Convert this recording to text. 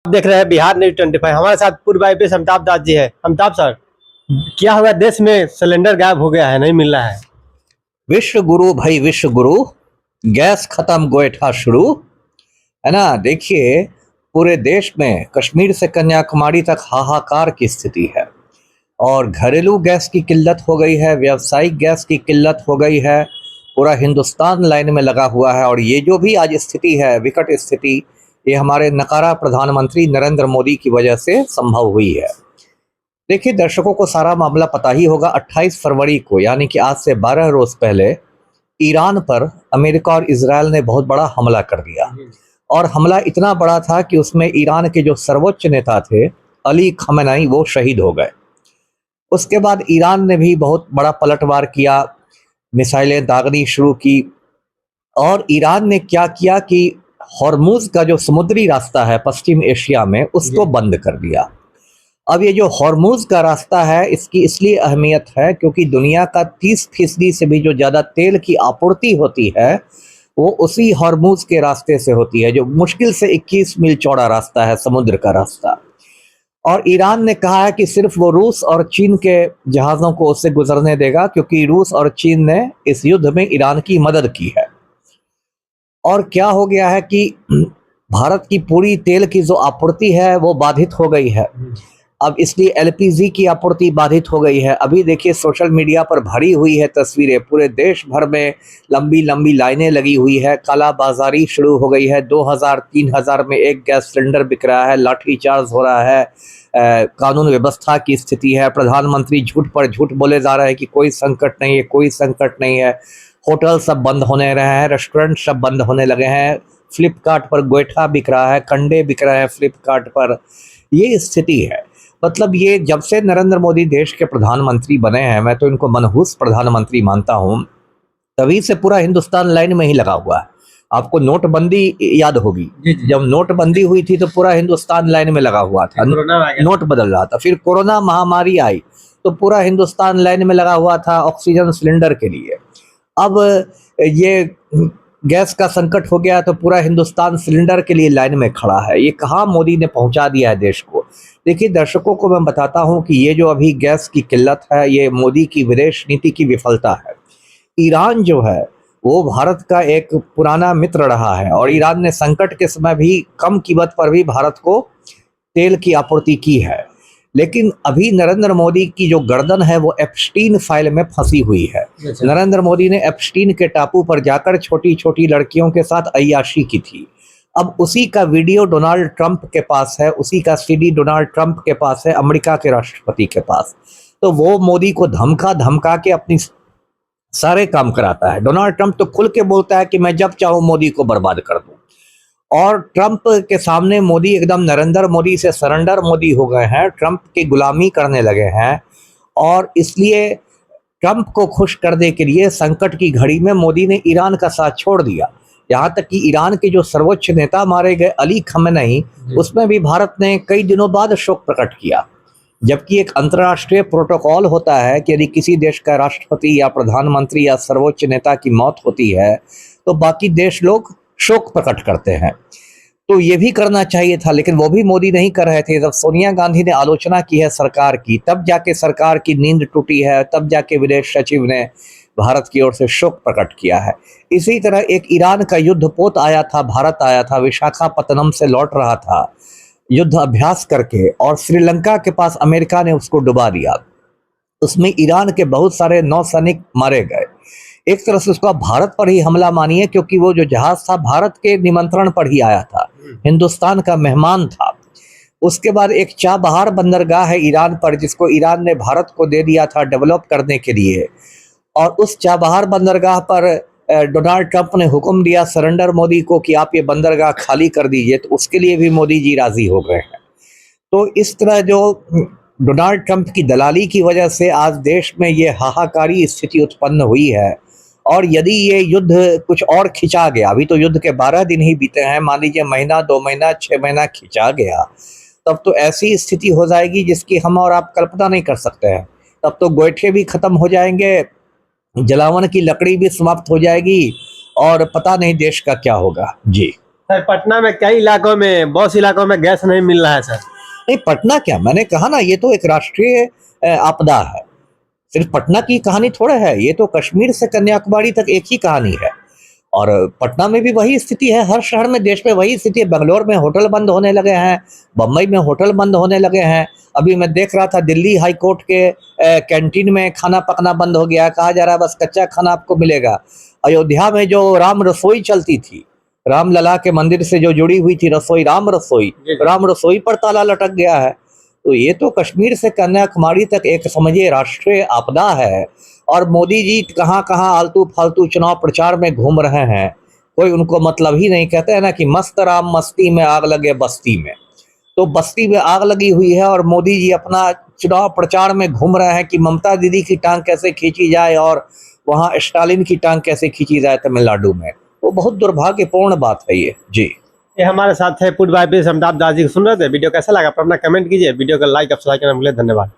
आप देख रहे हैं बिहार न्यूज 25। हमारे साथ पूर्व आईपीएस अमिताभ दास जी है। अमिताभ सर, क्या हुआ? देश में सिलेंडर गायब हो गया है, नहीं मिल रहा है। विश्व गुरु भाई, विश्व गुरु, गैस खत्म गोईठा शुरू, है ना। देखिए, पूरे देश में कश्मीर से कन्याकुमारी तक हाहाकार की स्थिति है और घरेलू गैस की किल्लत हो गई है, व्यावसायिक गैस की किल्लत हो गई है। पूरा हिंदुस्तान लाइन में लगा हुआ है और ये जो भी आज स्थिति है, विकट स्थिति, ये हमारे नकारा प्रधानमंत्री नरेंद्र मोदी की वजह से संभव हुई है। देखिए, दर्शकों को सारा मामला पता ही होगा। 28 फरवरी को, यानी कि आज से 12 रोज पहले, ईरान पर अमेरिका और इजराइल ने बहुत बड़ा हमला कर दिया और हमला इतना बड़ा था कि उसमें ईरान के जो सर्वोच्च नेता थे अली खमेनी, वो शहीद हो गए। उसके बाद ईरान ने भी बहुत बड़ा पलटवार किया, मिसाइलें दागनी शुरू की और ईरान ने क्या किया कि हॉर्मुज का जो समुद्री रास्ता है पश्चिम एशिया में, उसको बंद कर दिया। अब ये जो हॉर्मुज का रास्ता है, इसकी इसलिए अहमियत है क्योंकि दुनिया का 30% से भी जो ज़्यादा तेल की आपूर्ति होती है वो उसी हॉर्मुज के रास्ते से होती है, जो मुश्किल से 21 मील चौड़ा रास्ता है, समुद्र का रास्ता। और ईरान ने कहा है कि सिर्फ वो रूस और चीन के जहाज़ों को उससे गुजरने देगा, क्योंकि रूस और चीन ने इस युद्ध में ईरान की मदद की है। और क्या हो गया है कि भारत की पूरी तेल की जो आपूर्ति है वो बाधित हो गई है। अब इसलिए एलपीजी की आपूर्ति बाधित हो गई है। अभी देखिए, सोशल मीडिया पर भरी हुई है तस्वीरें, पूरे देश भर में लंबी लंबी लाइनें लगी हुई है, कालाबाजारी शुरू हो गई है। 2000-3000 में एक गैस सिलेंडर बिक रहा है, लाठीचार्ज हो रहा है, कानून व्यवस्था की स्थिति है। प्रधानमंत्री झूठ पर झूठ बोले जा रहे हैं कि कोई संकट नहीं है, कोई संकट नहीं है। होटल सब बंद होने रहे हैं, रेस्टोरेंट सब बंद होने लगे हैं, फ्लिपकार्ट पर गोईठा बिक रहा है, कंडे बिक रहे हैं फ्लिपकार्ट पर। ये स्थिति है। मतलब ये जब से नरेंद्र मोदी देश के प्रधानमंत्री बने हैं, मैं तो इनको मनहूस प्रधानमंत्री मानता हूं, तभी से पूरा हिंदुस्तान लाइन में ही लगा हुआ है। आपको नोटबंदी याद होगी, जब नोटबंदी हुई थी तो पूरा हिंदुस्तान लाइन में लगा हुआ था, नोट बदल रहा था। फिर कोरोना महामारी आई तो पूरा हिंदुस्तान लाइन में लगा हुआ था ऑक्सीजन सिलेंडर के लिए। अब ये गैस का संकट हो गया तो पूरा हिंदुस्तान सिलेंडर के लिए लाइन में खड़ा है। ये कहाँ मोदी ने पहुंचा दिया है देश को। देखिए, दर्शकों को मैं बताता हूं कि ये जो अभी गैस की किल्लत है, ये मोदी की विदेश नीति की विफलता है। ईरान जो है वो भारत का एक पुराना मित्र रहा है और ईरान ने संकट के समय भी कम कीमत पर भी भारत को तेल की आपूर्ति की है। लेकिन अभी नरेंद्र मोदी की जो गर्दन है वो एप्स्टीन फाइल में फंसी हुई है। नरेंद्र मोदी ने एप्स्टीन के टापू पर जाकर छोटी छोटी लड़कियों के साथ अय्याशी की थी। अब उसी का वीडियो डोनाल्ड ट्रंप के पास है, उसी का सीडी डोनाल्ड ट्रंप के पास है, अमेरिका के राष्ट्रपति के पास। तो वो मोदी को धमका धमका के अपनी सारे काम कराता है। डोनाल्ड ट्रंप तो खुल के बोलता है कि मैं जब चाहूं मोदी को बर्बाद कर दूं, और ट्रंप के सामने मोदी एकदम नरेंद्र मोदी से सरेंडर मोदी हो गए हैं, ट्रंप की गुलामी करने लगे हैं। और इसलिए ट्रंप को खुश करने के लिए संकट की घड़ी में मोदी ने ईरान का साथ छोड़ दिया। यहाँ तक कि ईरान के जो सर्वोच्च नेता मारे गए अली खमेनी, उसमें भी भारत ने कई दिनों बाद शोक प्रकट किया। जबकि एक अंतर्राष्ट्रीय प्रोटोकॉल होता है कि यदि किसी देश का राष्ट्रपति या प्रधानमंत्री या सर्वोच्च नेता की मौत होती है तो बाकी देश लोग शोक प्रकट करते हैं। तो ये भी करना चाहिए था, लेकिन वो भी मोदी नहीं कर रहे थे। जब सोनिया गांधी ने आलोचना की है सरकार की, तब जाके सरकार की नींद टूटी है, तब जाके विदेश सचिव ने भारत की ओर से शोक प्रकट किया है। इसी तरह एक ईरान का युद्धपोत आया था, भारत आया था, विशाखापत्तनम से लौट रहा था युद्ध अभ्यास करके, और श्रीलंका के पास अमेरिका ने उसको डुबा दिया। उसमें ईरान के बहुत सारे नौसैनिक मारे गए। एक तरह से उसका भारत पर ही हमला मानिए, क्योंकि वो जो जहाज था भारत के निमंत्रण पर ही आया था, हिंदुस्तान का मेहमान था। उसके बाद एक चाबहार बंदरगाह है ईरान पर, जिसको ईरान ने भारत को दे दिया था डेवलप करने के लिए। और उस चाबहार बंदरगाह पर डोनाल्ड ट्रंप ने हुक्म दिया सरेंडर मोदी को कि आप ये बंदरगाह खाली कर दीजिए, तो उसके लिए भी मोदी जी राजी हो गए हैं। तो इस तरह जो डोनाल्ड ट्रंप की दलाली की वजह से आज देश में ये हाहाकारी स्थिति उत्पन्न हुई है। और यदि ये युद्ध कुछ और खिंचा गया, अभी तो युद्ध के 12 दिन ही बीते हैं, मान लीजिए महीना, 2 महीना, 6 महीना खिंचा गया, तब तो ऐसी स्थिति हो जाएगी जिसकी हम और आप कल्पना नहीं कर सकते हैं। तब तो गोईठे भी खत्म हो जाएंगे, जलावन की लकड़ी भी समाप्त हो जाएगी और पता नहीं देश का क्या होगा। जी। सर पटना में कई इलाकों में, बहुत से इलाकों में गैस नहीं मिल रहा है सर। नहीं, पटना क्या, मैंने कहा ना, ये तो एक राष्ट्रीय आपदा है। सिर्फ पटना की कहानी थोड़ा है, ये तो कश्मीर से कन्याकुमारी तक एक ही कहानी है। और पटना में भी वही स्थिति है, हर शहर में देश में वही स्थिति है। बेंगलोर में होटल बंद होने लगे हैं, बम्बई में होटल बंद होने लगे हैं। अभी मैं देख रहा था दिल्ली हाई कोर्ट के कैंटीन में खाना पकना बंद हो गया, कहा जा रहा है बस कच्चा खाना आपको मिलेगा। अयोध्या में जो राम रसोई चलती थी, राम लला के मंदिर से जो जुड़ी हुई थी रसोई, राम रसोई पर ताला लटक गया है। तो ये तो कश्मीर से कन्याकुमारी तक एक समझिए राष्ट्रीय आपदा है। और मोदी जी कहाँ कहाँ आलतू फालतू चुनाव प्रचार में घूम रहे हैं, कोई उनको मतलब ही नहीं। कहते हैं ना कि मस्त राम मस्ती में आग लगे बस्ती में, तो बस्ती में आग लगी हुई है और मोदी जी अपना चुनाव प्रचार में घूम रहे हैं कि ममता दीदी की टांग कैसे खींची जाए और वहाँ स्टालिन की टांग कैसे खींची जाए तमिलनाडु में। तो बहुत दुर्भाग्यपूर्ण बात है ये जी। ये हमारे साथ है पूर्व आईपीएस अमिताभ दास जी, सुन रहे थे। वीडियो कैसा लगा अपना कमेंट कीजिए, वीडियो को लाइक सब्सक्राइब करना भूलिए। धन्यवाद।